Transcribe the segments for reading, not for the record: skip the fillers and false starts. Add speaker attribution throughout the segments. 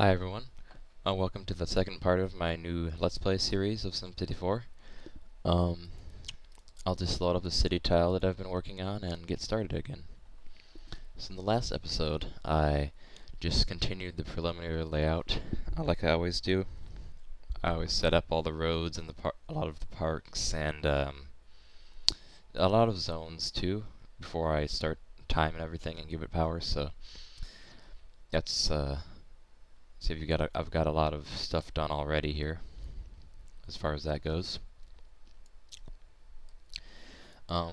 Speaker 1: Hi everyone, welcome to the second part of my new Let's Play series of SimCity 4. Um, I'll just load up the city tile that I've been working on and get started again. So in the last episode, I just continued the preliminary layout, like I always do. I always set up all the roads and a lot of the parks and a lot of zones too, before I start time and everything and give it power. So that's see if I've got a lot of stuff done already here, as far as that goes.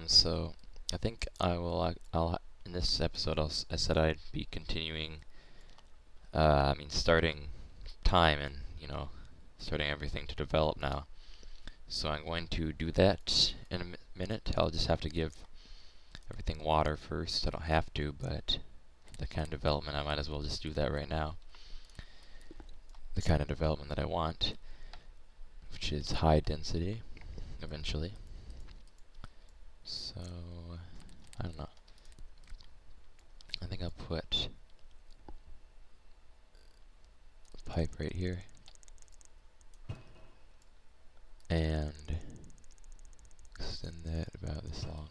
Speaker 1: So I think I'll in this episode I said I'd be continuing. Starting time and starting everything to develop now. So I'm going to do that in a minute. I'll just have to give everything water first. I don't have to, but the kind of development I might as well just do that right now. The kind of development that I want, which is high density, eventually. So, I don't know. I think I'll put a pipe right here. And extend that about this long.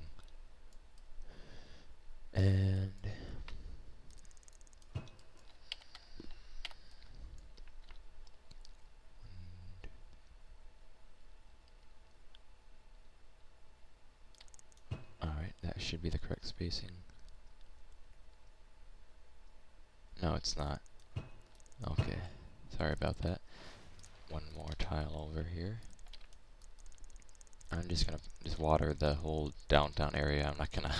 Speaker 1: And alright, that should be the correct spacing. No, it's not. Okay, sorry about that. One more tile over here. I'm just gonna water the whole downtown area. I'm not gonna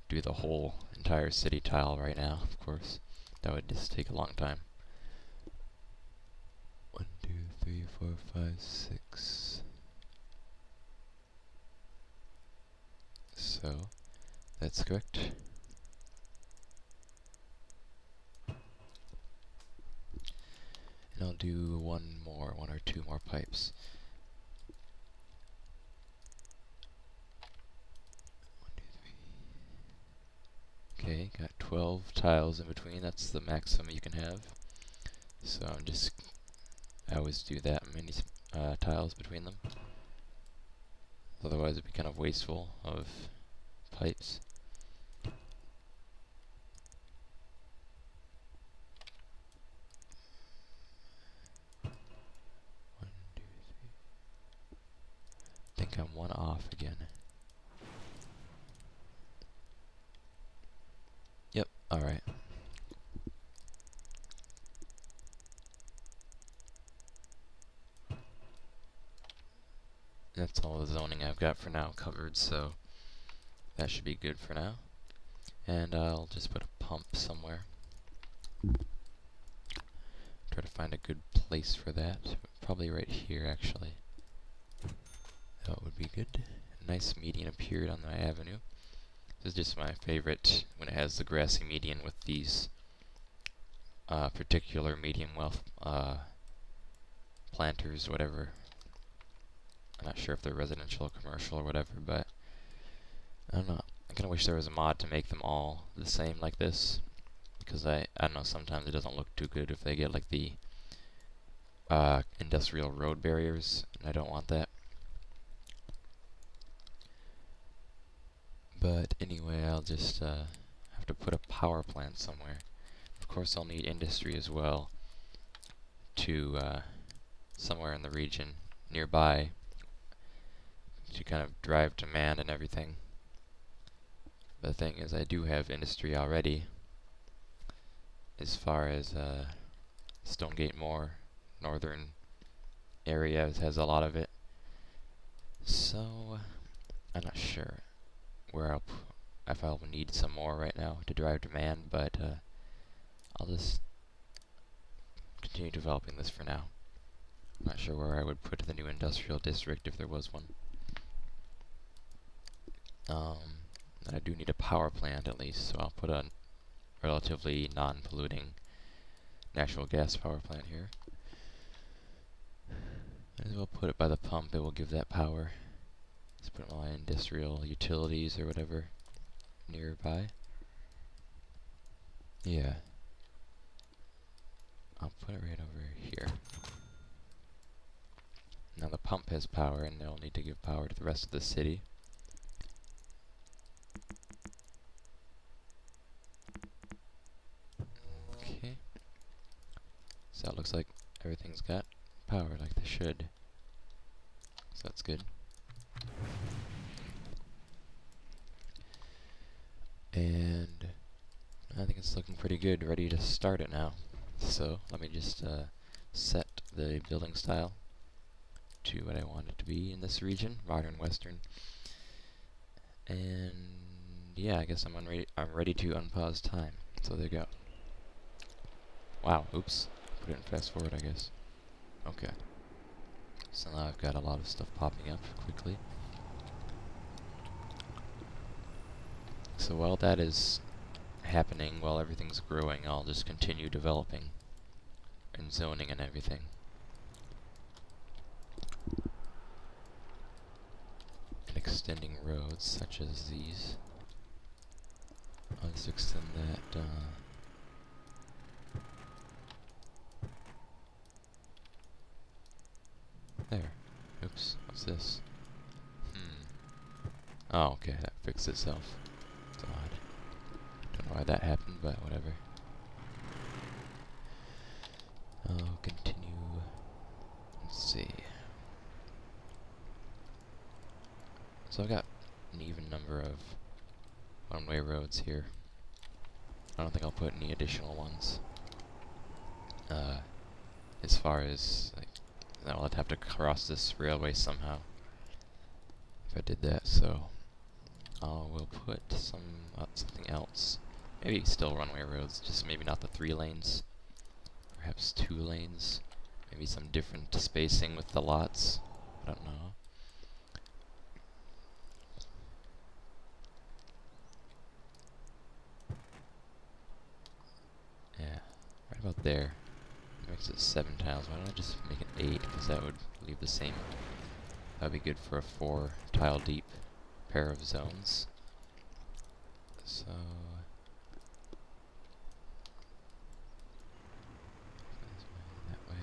Speaker 1: do the whole entire city tile right now, of course. That would just take a long time. 1, 2, 3, 4, 5, 6. So, that's correct. And I'll do one or two more pipes. 1, 2, 3. Okay, got 12 tiles in between. That's the maximum you can have. So I always do that many tiles between them. Otherwise it'd be kind of wasteful of pipes. 1, 2, 3. I think I'm one off again. Yep, alright. That's all the zoning I've got for now covered, so that should be good for now. And I'll just put a pump somewhere. Try to find a good place for that. Probably right here, actually. That would be good. A nice median appeared on my avenue. This is just my favorite when it has the grassy median with these particular medium wealth planters, whatever. I'm not sure if they're residential or commercial or whatever, but I don't know. I kind of wish there was a mod to make them all the same like this, because I don't know, sometimes it doesn't look too good if they get like the industrial road barriers, and I don't want that. But anyway, I'll just have to put a power plant somewhere. Of course I'll need industry as well to somewhere in the region nearby to kind of drive demand and everything. The thing is, I do have industry already, as far as Stonegate Moor, northern area has a lot of it. So I'm not sure where if I'll need some more right now to drive demand, but I'll just continue developing this for now. I'm not sure where I would put the new industrial district if there was one. I do need a power plant at least, so I'll put a relatively non-polluting natural gas power plant here. Might as well put it by the pump, it will give that power. Let's put my industrial utilities or whatever nearby. Yeah. put it right over here. Now the pump has power, and they'll need to give power to the rest of the city. Okay. So it looks like everything's got power like they should. So that's good. And I think it's looking pretty good, ready to start it now. So let me just set the building style to what I want it to be in this region, modern western. And yeah, I guess I'm ready to unpause time. So there you go. Wow, oops. Put it in fast forward, I guess. Okay. So now I've got a lot of stuff popping up quickly. So while that is happening, while everything's growing, I'll just continue developing and zoning and everything. And extending roads such as these. I'll just extend that there. Oops, what's this? Oh, okay, that fixed itself. It's odd. Don't know why that happened, but whatever. I'll continue. Let's see. So I've got an even number of one-way roads here. I don't think I'll put any additional ones. As far as, like, I'll have to cross this railway somehow if I did that, so we'll put something else. Maybe still one-way roads, just maybe not the 3 lanes. Perhaps 2 lanes. Maybe some different spacing with the lots. I don't know. Yeah, right about there. Makes it 7 tiles. Why don't I just make it 8? Because that would leave the same. That would be good for a 4 tile deep pair of zones. So that way.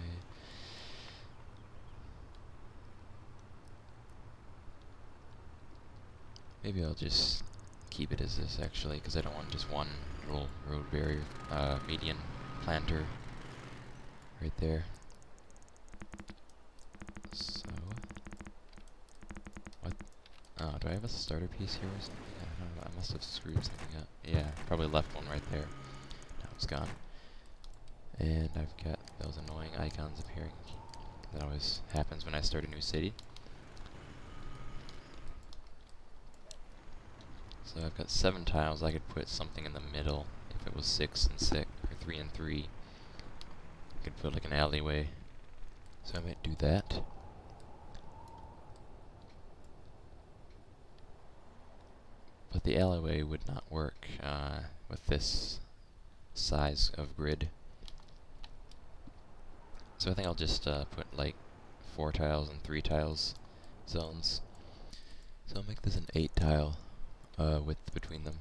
Speaker 1: Maybe I'll just keep it as this actually, because I don't want just one little road barrier, median planter right there. So what? Oh, do I have a starter piece here or something? I don't know. I must have screwed something up. Yeah, probably left one right there. Now it's gone. And I've got those annoying icons appearing. That always happens when I start a new city. So I've got 7 tiles. I could put something in the middle. If it was 6 and 6, or 3 and 3, I could put like an alleyway. So I might do that. But the alleyway would not work with this size of grid. So I think I'll just put like 4 tiles and 3 tiles zones. So I'll make this an 8 tile width between them,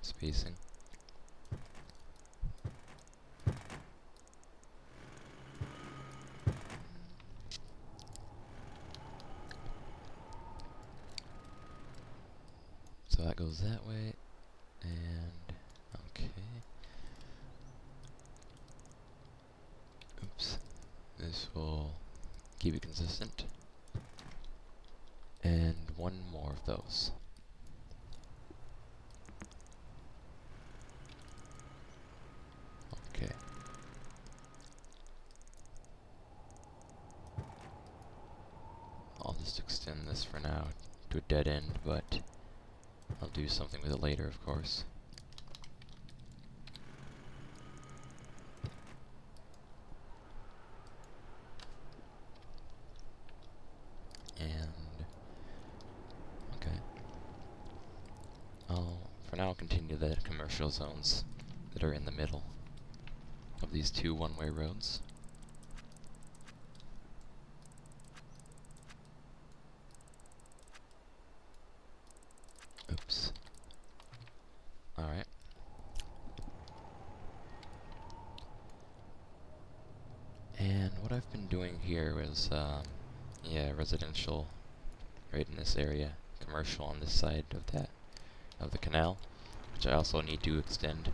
Speaker 1: spacing. So that goes that way, and okay. Oops. This will keep it consistent. And 1 more of those. Okay. I'll just extend this for now to a dead end, but I'll do something with it later, of course. And okay. For now, I'll continue the commercial zones that are in the middle of these 2 one-way roads. Oops. Alright. I've been doing here is, yeah, residential right in this area, commercial on this side of the canal, which I also need to extend.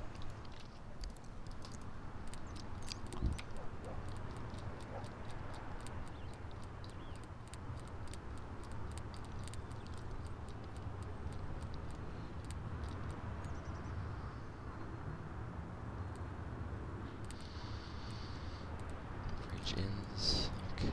Speaker 1: Bridge ends, okay.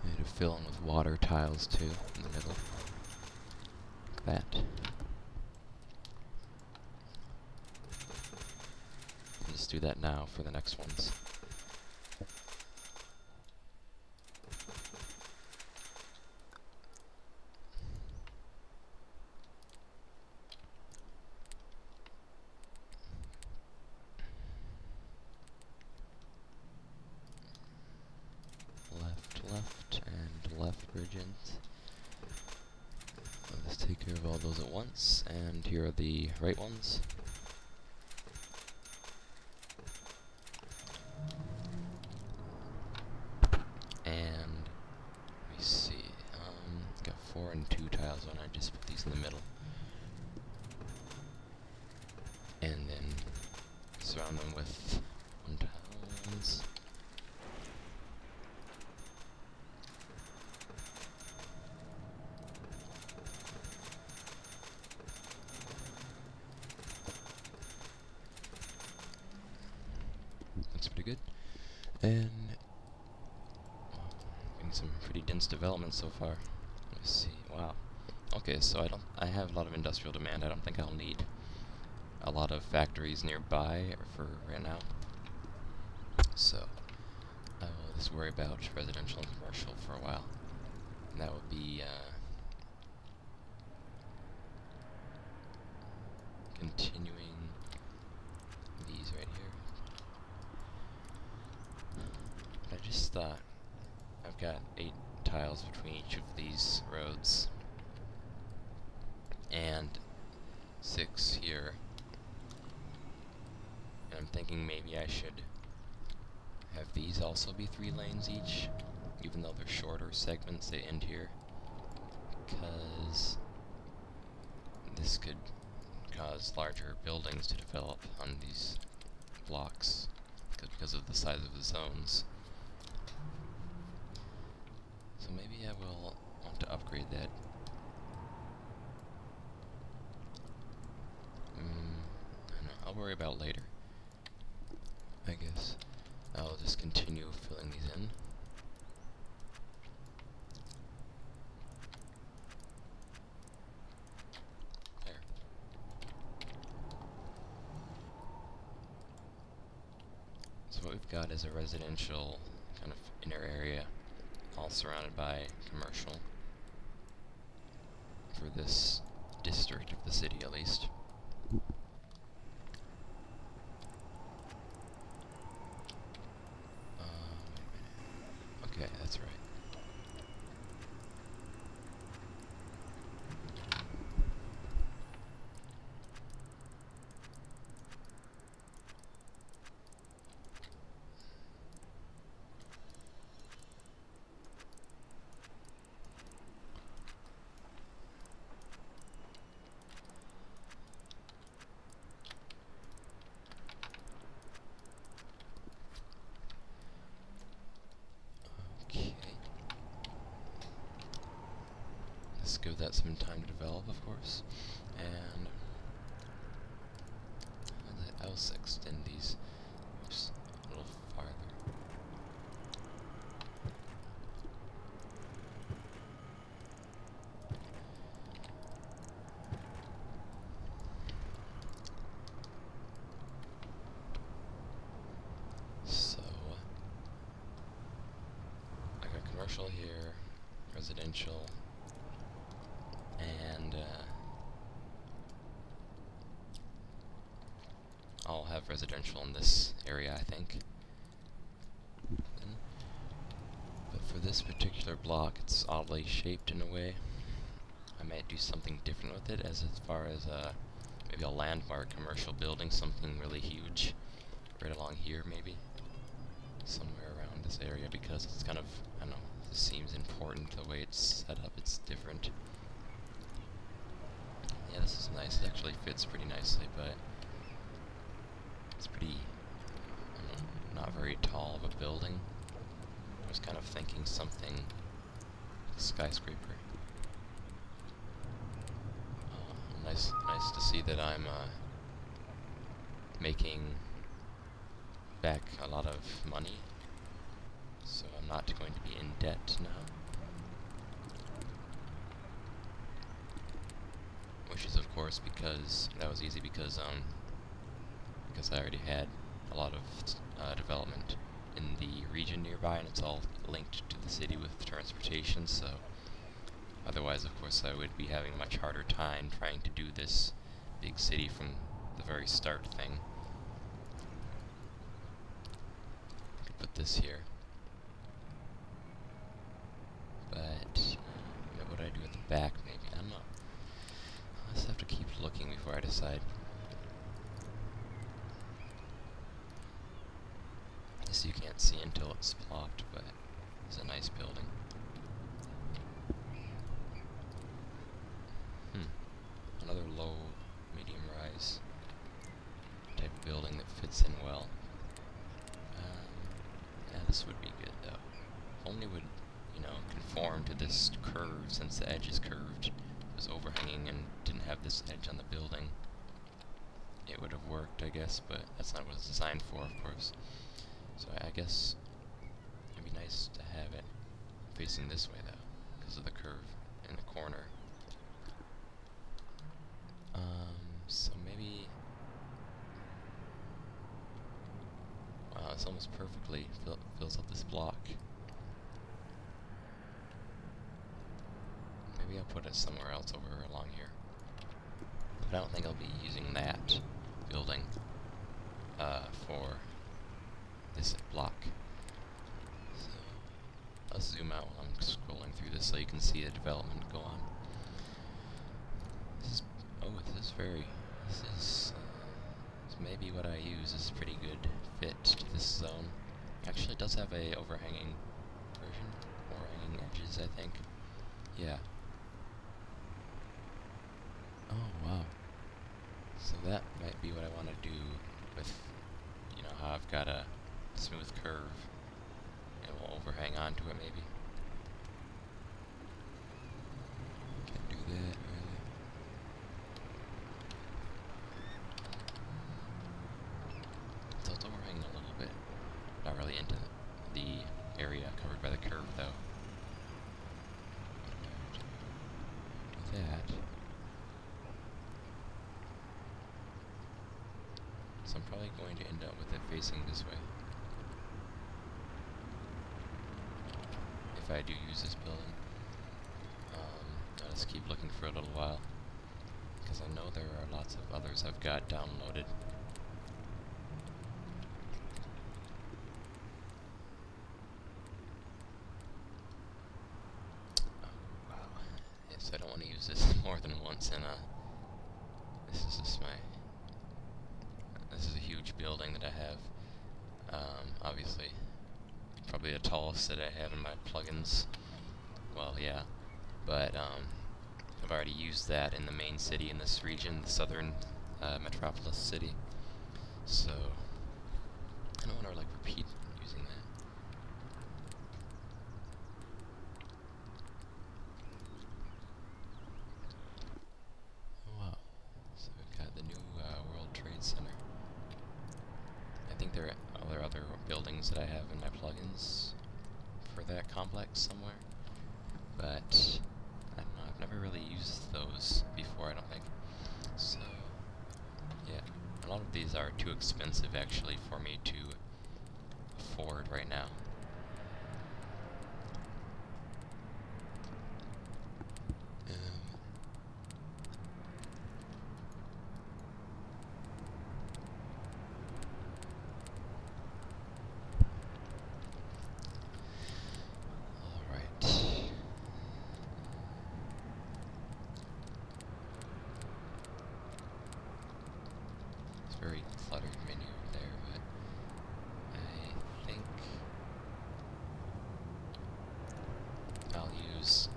Speaker 1: I need to fill in with water tiles too in the middle. Like that. Just do that now for the next ones. Left, and left bridge ends. Let's take care of all those at once, and here are the right ones. And let me see, got 4 and 2 tiles on. I just put these in the middle, and then surround them with 1 tiles. Looks pretty good. And getting some pretty dense development so far. Let's see. Wow. Okay, so I have a lot of industrial demand. I don't think I'll need a lot of factories nearby for right now. So I will just worry about residential and commercial for a while. And that would be continuing these right here. I just thought I've got 8 tiles between each of these roads and 6 here, and I'm thinking maybe I should have these also be 3 lanes each, even though they're shorter segments. They end here, because this could cause larger buildings to develop on these blocks because of the size of the zones. So maybe I will want to upgrade that. I don't know, I'll worry about later, I guess. I'll just continue filling these in. There. So what we've got is a residential kind of inner area, all surrounded by commercial, for this district of the city at least. Okay, that's right. Let's give that some time to develop, of course. And I'll also extend these a little farther. So I got commercial here, residential, And I'll have residential in this area, I think. But for this particular block, it's oddly shaped in a way. I might do something different with it, as far as maybe a landmark commercial building, something really huge, right along here maybe, somewhere around this area, because it's kind of, I don't know, this seems important the way it's set up. It's different. Yeah, this is nice. It actually fits pretty nicely, but it's pretty, I don't know, not very tall of a building. I was kind of thinking something skyscraper. Nice to see that I'm making back a lot of money, so I'm not going to be in debt now. Which is, of course, because that was easy because I already had a lot of development in the region nearby, and it's all linked to the city with transportation, so otherwise, of course, I would be having a much harder time trying to do this big city from the very start thing. I could put this here. But what would I do at the back, maybe? I don't know. I'll just have to keep looking before I decide. This you can't see until it's plopped, but it's a nice building. Another low, medium rise type of building that fits in well. Yeah, this would be good though. If only would, conform to this curve, since the edge is curved. It was overhanging and didn't have this edge on the building. It would have worked, I guess, but that's not what it's designed for, of course. So I guess it'd be nice to have it facing this way though, because of the curve in the corner. So maybe, wow, it's almost perfectly fills up this block. Maybe I'll put it somewhere else over along here. But I don't think I'll be using that building for this block. So I'll zoom out while I'm scrolling through this so you can see the development go on. This maybe what I use. This is a pretty good fit to this zone. Actually, it does have a overhanging version, overhanging edges, I think. Yeah. Oh, wow. So that might be what I want to do with, how I've got a smooth curve. It will overhang onto it, maybe. Can't do that, really. So it's overhanging a little bit. Not really into the area covered by the curve, though. Do that. So I'm probably going to end up with it facing this way. If I do use this building. I'll just keep looking for a little while, because I know there are lots of others I've got downloaded. Oh, wow. Yes, I don't want to use this more than once, and this is just this is a huge building that I have. Obviously, probably the tallest that I have in my plugins. Well, yeah, but I've already used that in the main city in this region, the southern metropolis city. So I don't want to repeat using that. Oh, wow. So we've got the new World Trade Center. I think there are other buildings that I have in my plugins for that complex somewhere, but I don't know, I've never really used those before, I don't think. So, yeah, a lot of these are too expensive actually for me to afford right now. very cluttered menu there, but I think I'll use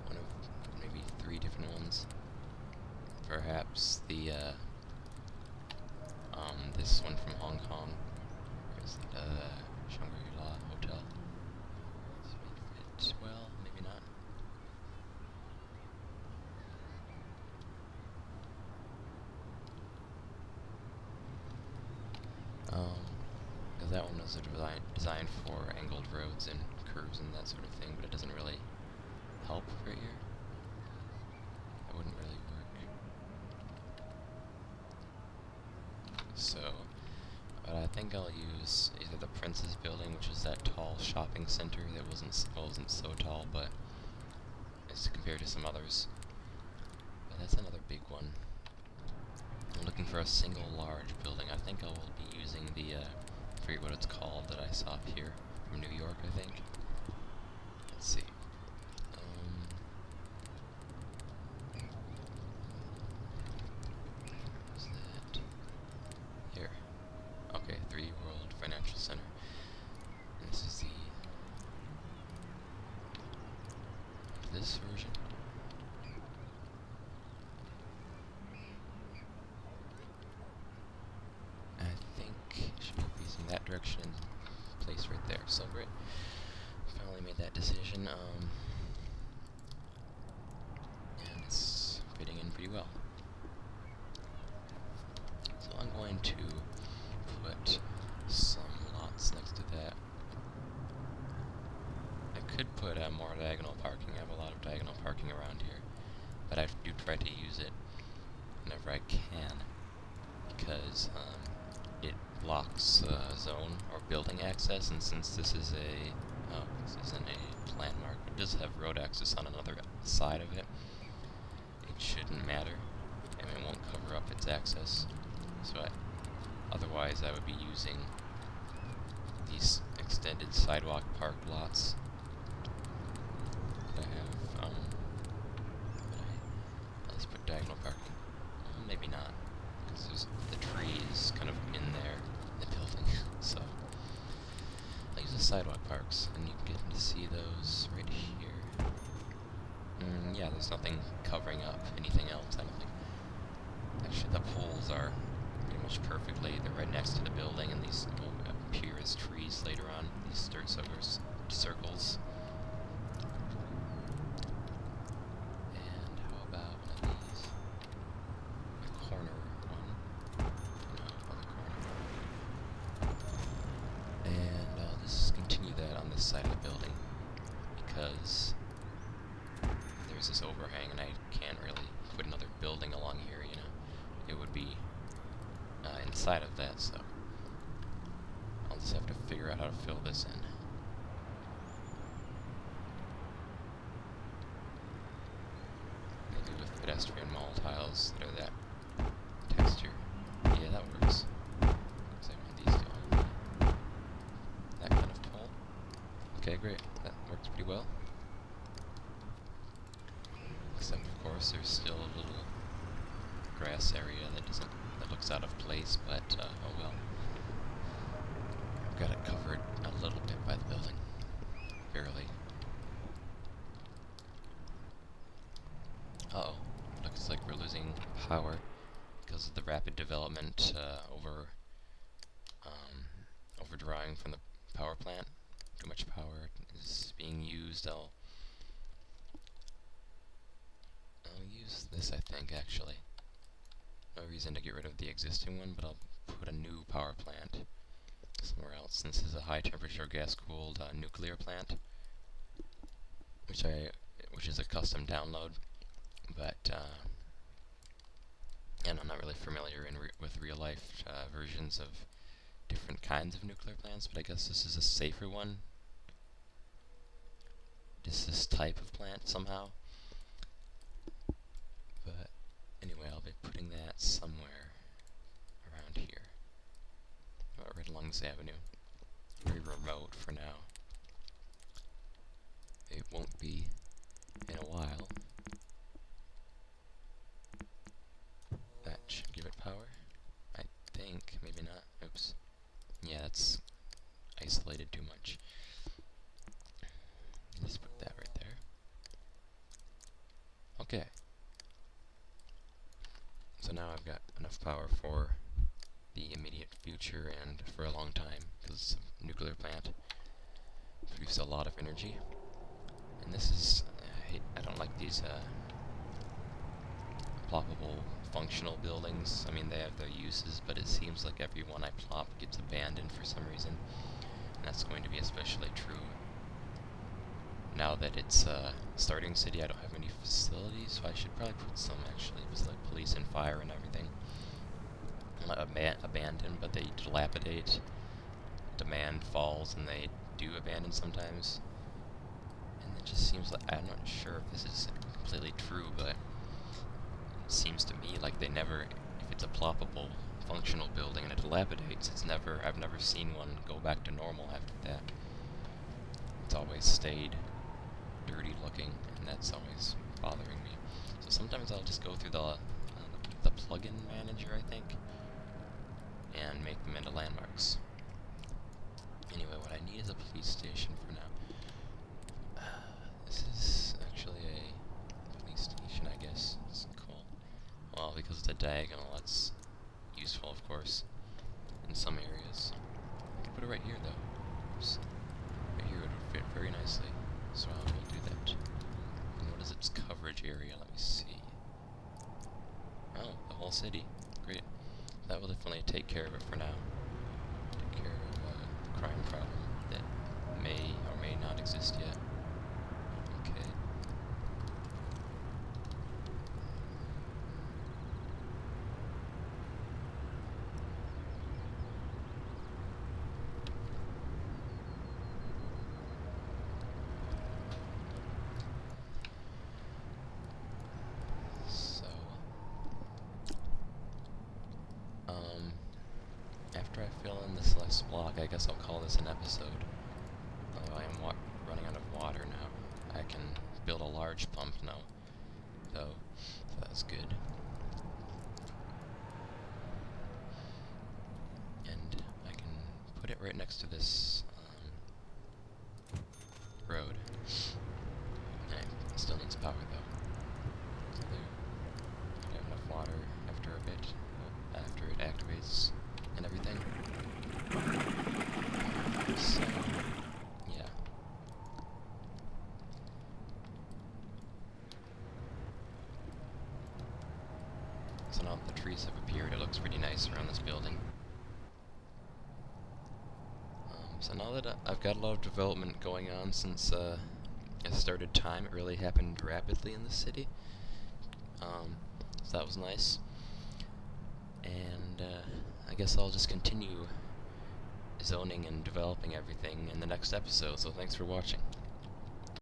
Speaker 1: one of maybe 3 different ones. Perhaps the this one from Hong Kong. Where's the Shangri-La Hotel? Does it fit? Well, maybe not. Because that one was designed for angled roads and curves and that sort of thing, but it doesn't really help right here. That wouldn't really work. So, I think I'll use either the Princess Building, which is that tall shopping center that wasn't so tall, but as compared to some others. But that's another big one. I'm looking for a single large building. I think I will be using the, I forget what it's called that I saw up here from New York, I think. Let's see. What's that? Here. Okay, 3D World Financial Center. And this is this version. That direction and place right there. So great. Finally made that decision. And it's fitting in pretty well. So I'm going to put some lots next to that. I could put more diagonal parking. I have a lot of diagonal parking around here, but I do try to use it whenever I can, because it blocks zone or building access, and since this is this isn't a landmark, it does have road access on another side of it, it shouldn't matter, and it won't cover up its access. So otherwise I would be using these extended sidewalk park lots that I have. I'll just put diagonal parking. Well, maybe not, because there's the trees kind of in there, in the building. So I'll use the sidewalk parks, and you can get to see those right here. Yeah, there's nothing covering up anything else, I don't think. Actually, the poles are pretty much perfectly, they're right next to the building, and these will appear as trees later on, these circles. And how about one of these? A corner one. No, other corner. And I'll just continue that on this side of the building, because there's this overhang, and I can't really put another building along here, you know. It would be inside of that, so I'll just have to figure out how to fill this in. Maybe with pedestrian mall tiles that are that texture. Yeah, that works. Looks like one of these do. That kind of pole. Okay, great. That works pretty well. Except, of course, there's still a little grass area that looks out of place, but oh well. I've got it covered a little bit by the building. Barely. Uh-oh. Looks like we're losing power because of the rapid development overdrawing from the power plant. Too much power is being used. I'll use this, I think, actually. No reason to get rid of the existing one, but I'll put a new power plant somewhere else, since this is a high temperature gas cooled nuclear plant, which is a custom download, but and I'm not really familiar with real life versions of different kinds of nuclear plants, but I guess this is a safer one. Just this type of plant somehow. But anyway, I'll be putting that somewhere around here. Right along this avenue. Very remote for now. It won't be in a while. enough power for the immediate future and for a long time, because the nuclear plant produces a lot of energy. And this is, I don't like these ploppable functional buildings. I mean, they have their uses, but it seems like every one I plop gets abandoned for some reason. And that's going to be especially true now that it's starting city. I don't have any facilities, so I should probably put some actually, with like police and fire and everything. Not abandoned, but they dilapidate. Demand falls, and they do abandon sometimes. And it just seems like, I'm not sure if this is completely true, but it seems to me like they never, if it's a ploppable functional building and it dilapidates, I've never seen one go back to normal after that. It's always stayed dirty looking, and that's always bothering me. So sometimes I'll just go through the plugin manager, I think, and make them into landmarks. Anyway, what I need is a police station for now. This is actually a police station, I guess. It's cool. Well, because it's a diagonal, that's useful, of course, in some areas. I could put it right here, though. Oops. Right here would fit very nicely, so I will do that. And what is its coverage area? Let me see. Oh, the whole city. Great. That will definitely take care of it for now. Take care of the crime problem that may or may not exist yet. Okay. After I fill in this last block, I guess I'll call this an episode. Although I am running out of water now. I can build a large pump now, though, so that's good. And I can put it right next to this road. It still needs power, though. So there. I have enough water after a bit, after it activates and everything. So, yeah. So now that the trees have appeared, it looks pretty nice around this building. So now that I've got a lot of development going on since I started time, it really happened rapidly in the city. So that was nice. And I guess I'll just continue zoning and developing everything in the next episode, so thanks for watching.